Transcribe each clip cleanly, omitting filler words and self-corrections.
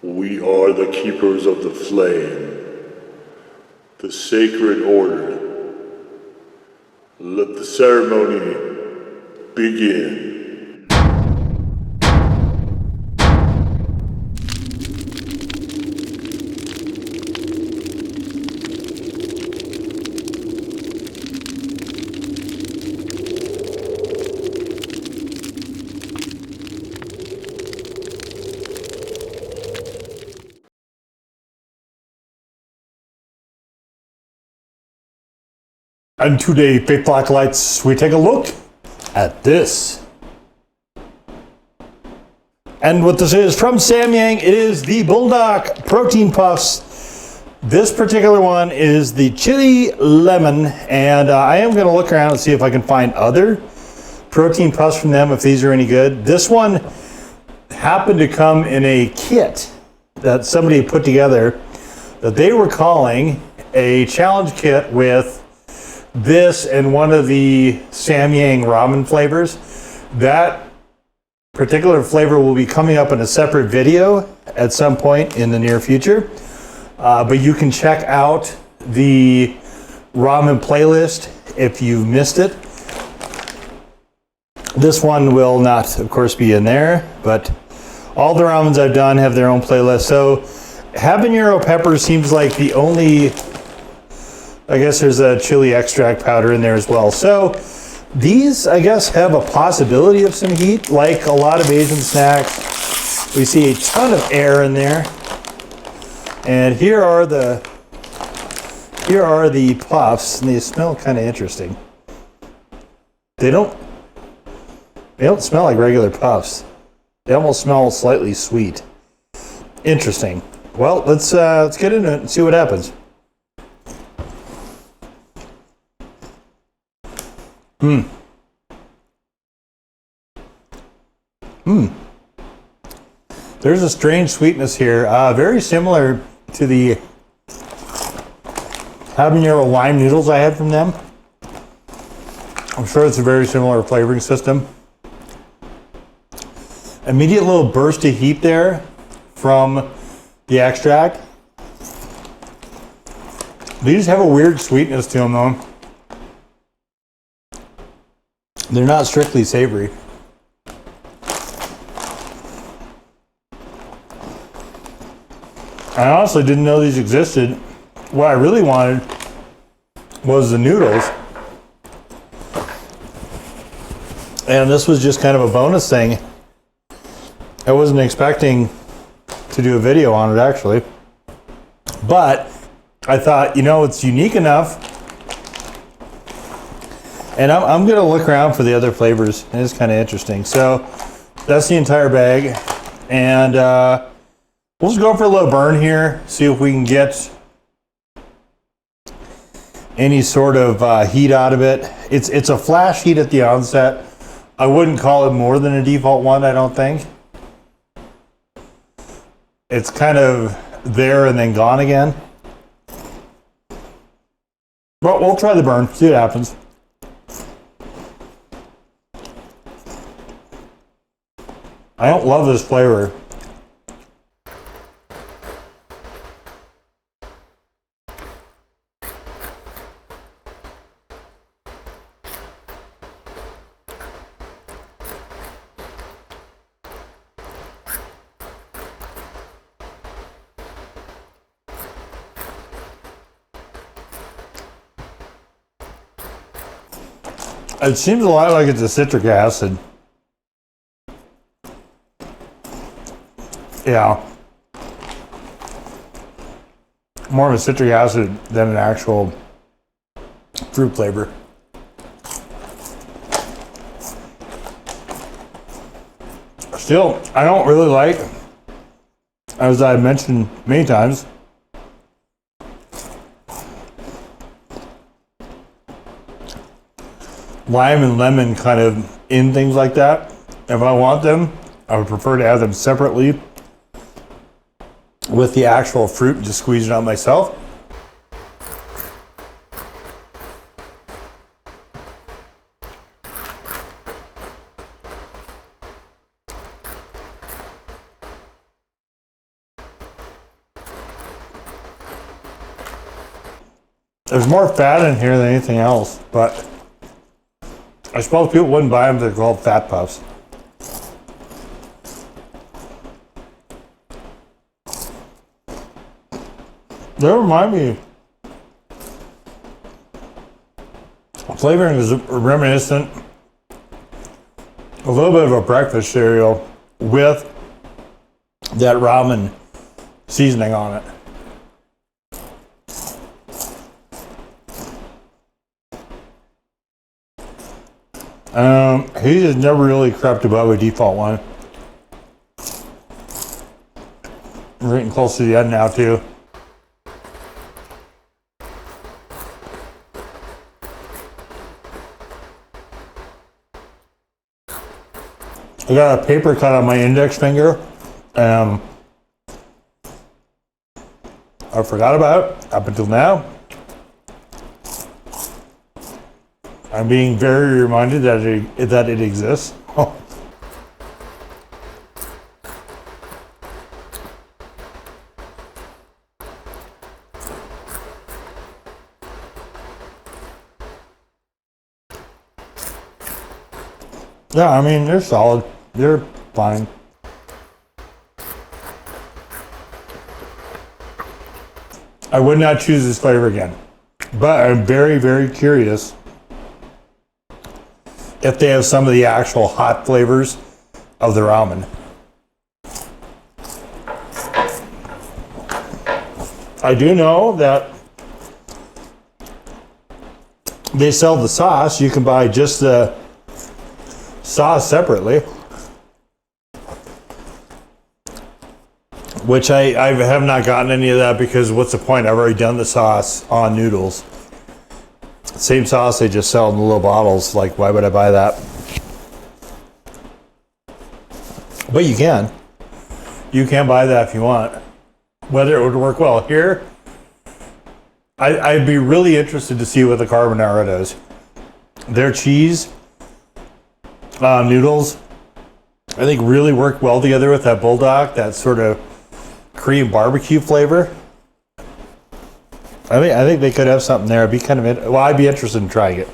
We are the keepers of the flame, the sacred order. Let the ceremony begin. And today, Faithful Acolytes, we take a look at this. And what this is from Samyang, it is the Buldak protein puffs. This particular one is the chili lemon, and I am going to look around and see if I can find other protein puffs from them, if these are any good. This one happened to come in a kit that somebody put together that they were calling a challenge kit with this and one of the Samyang ramen flavors. That particular flavor will be coming up in a separate video at some point in the near future. But you can check out the ramen playlist if you've missed it. This one will not, of course, be in there, but all the ramens I've done have their own playlist. So habanero pepper seems like the only, I guess there's a chili extract powder in there as well. So these, I guess, have a possibility of some heat. Like a lot of Asian snacks, we see a ton of air in there. And here are the puffs, and they smell kind of interesting. They don't smell like regular puffs. They almost smell slightly sweet. Interesting. Well, let's get into it and see what happens. There's a strange sweetness here, very similar to the habanero lime noodles I had from them. I'm sure it's a very similar flavoring system. Immediate little burst of heat there from the extract. These have a weird sweetness to them though. They're not strictly savory. I honestly didn't know these existed. What I really wanted was the noodles. And this was just kind of a bonus thing. I wasn't expecting to do a video on it actually. But I thought, it's unique enough. And I'm going to look around for the other flavors. And it's kind of interesting. So that's the entire bag. And we'll just go for a little burn here. See if we can get any sort of heat out of it. It's a flash heat at the onset. I wouldn't call it more than a default one, I don't think. It's kind of there and then gone again. But we'll try the burn, see what happens. I don't love this flavor. It seems a lot like it's a citric acid. Yeah. More of a citric acid than an actual fruit flavor. Still, I don't really like, as I've mentioned many times, lime and lemon kind of in things like that. If I want them, I would prefer to have them separately with the actual fruit and just squeeze it out myself. There's more fat in here than anything else, but I suppose people wouldn't buy them if they're called fat puffs. They remind me, flavoring is reminiscent, a little bit of a breakfast cereal with that ramen seasoning on it. He has never really crept above a default one. We're getting close to the end now too. I got a paper cut on my index finger. I forgot about it up until now. I'm being very reminded that it exists. Yeah, I mean, they're solid. They're fine. I would not choose this flavor again, but I'm very, very curious if they have some of the actual hot flavors of the ramen. I do know that they sell the sauce. You can buy just the sauce separately, which I have not gotten any of that because what's the point? I've already done the sauce on noodles. Same sauce they just sell in the little bottles. Like, why would I buy that? But you can. You can buy that if you want. Whether it would work well here, I'd be really interested to see what the carbonara does. Their cheese noodles, I think, really work well together with that Buldak, that sort of Korean barbecue flavor. I think they could have something there. It'd be kind of, well, I'd be interested in trying it.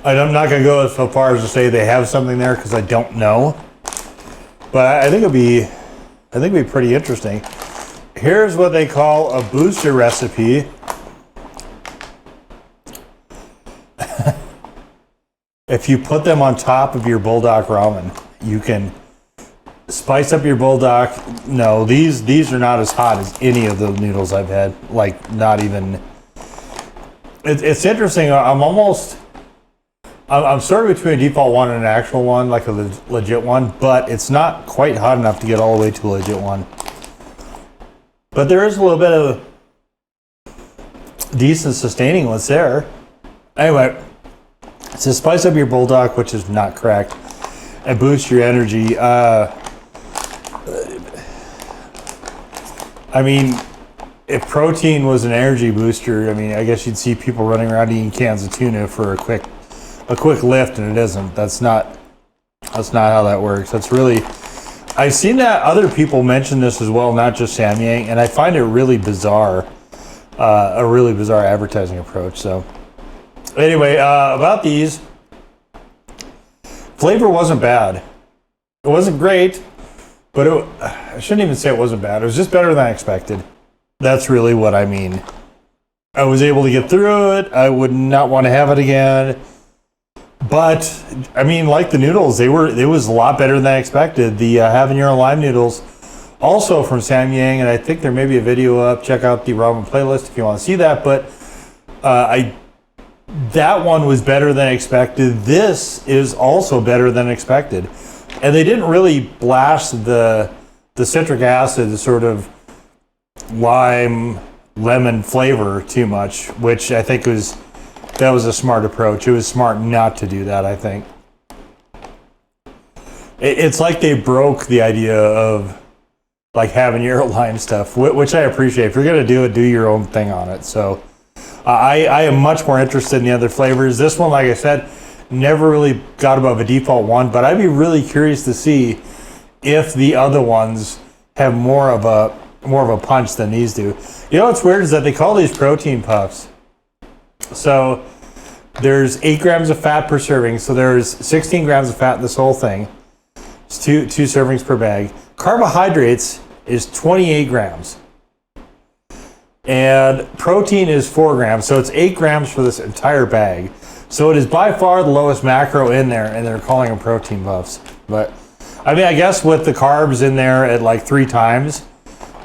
I'm not going to go so far as to say they have something there because I don't know. But I think it'd be pretty interesting. Here's what they call a booster recipe. If you put them on top of your Buldak ramen, you can spice up your Buldak. No, these are not as hot as any of the noodles I've had. Like, not even. It's interesting. I'm sort of between a default one and an actual one, like a legit one, but it's not quite hot enough to get all the way to a legit one. But there is a little bit of decent sustaining what's there. Anyway, so spice up your Buldak, which is not correct, and boost your energy. I mean, if protein was an energy booster, I mean, I guess you'd see people running around eating cans of tuna for a quick lift, and it isn't. That's not how that works. That's really, I've seen that other people mention this as well, not just Samyang, and I find it really bizarre, a really bizarre advertising approach. So anyway, about these, flavor wasn't bad. It wasn't great, but I shouldn't even say it wasn't bad. It was just better than I expected. That's really what I mean. I was able to get through it. I would not want to have it again. But I mean, like the noodles, it was a lot better than I expected. The habanero lime noodles, also from Samyang, and I think there may be a video up. Check out the ramen playlist if you want to see that. But that one was better than expected. This is also better than expected, and they didn't really blast the citric acid, the sort of lime lemon flavor too much, which I think was a smart approach. It was smart not to do that, I think. It's like they broke the idea of like habanero lime stuff, which I appreciate. If you're gonna do it, do your own thing on it. So I am much more interested in the other flavors. This one, like I said, never really got above a default one, but I'd be really curious to see if the other ones have more of a punch than these do. You know what's weird is that they call these protein puffs. So there's 8 grams of fat per serving. So there's 16 grams of fat in this whole thing. It's two servings per bag. Carbohydrates is 28 grams. And protein is 4 grams. So it's 8 grams for this entire bag. So it is by far the lowest macro in there, and they're calling them protein puffs. But I mean, I guess with the carbs in there at like 3 times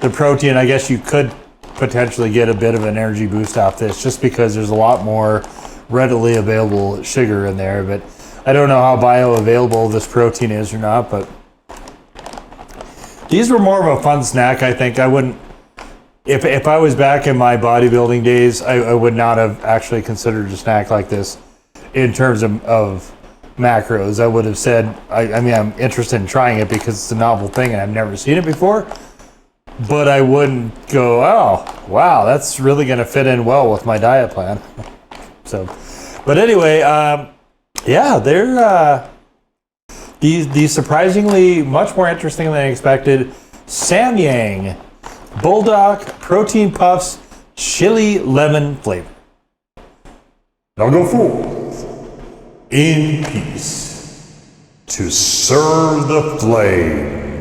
the protein, I guess you could potentially get a bit of an energy boost off this, just because there's a lot more readily available sugar in there. But I don't know how bioavailable this protein is or not, but these were more of a fun snack, I think. I wouldn't, if I was back in my bodybuilding days, I would not have actually considered a snack like this in terms of macros. I would have said, I mean, I'm interested in trying it because it's a novel thing and I've never seen it before, but I wouldn't go, oh, wow, that's really going to fit in well with my diet plan. So, but anyway, yeah, they're these surprisingly much more interesting than I expected. Samyang Buldak Protein Puffs Chili Lemon flavor. Now go forth in peace to serve the flame.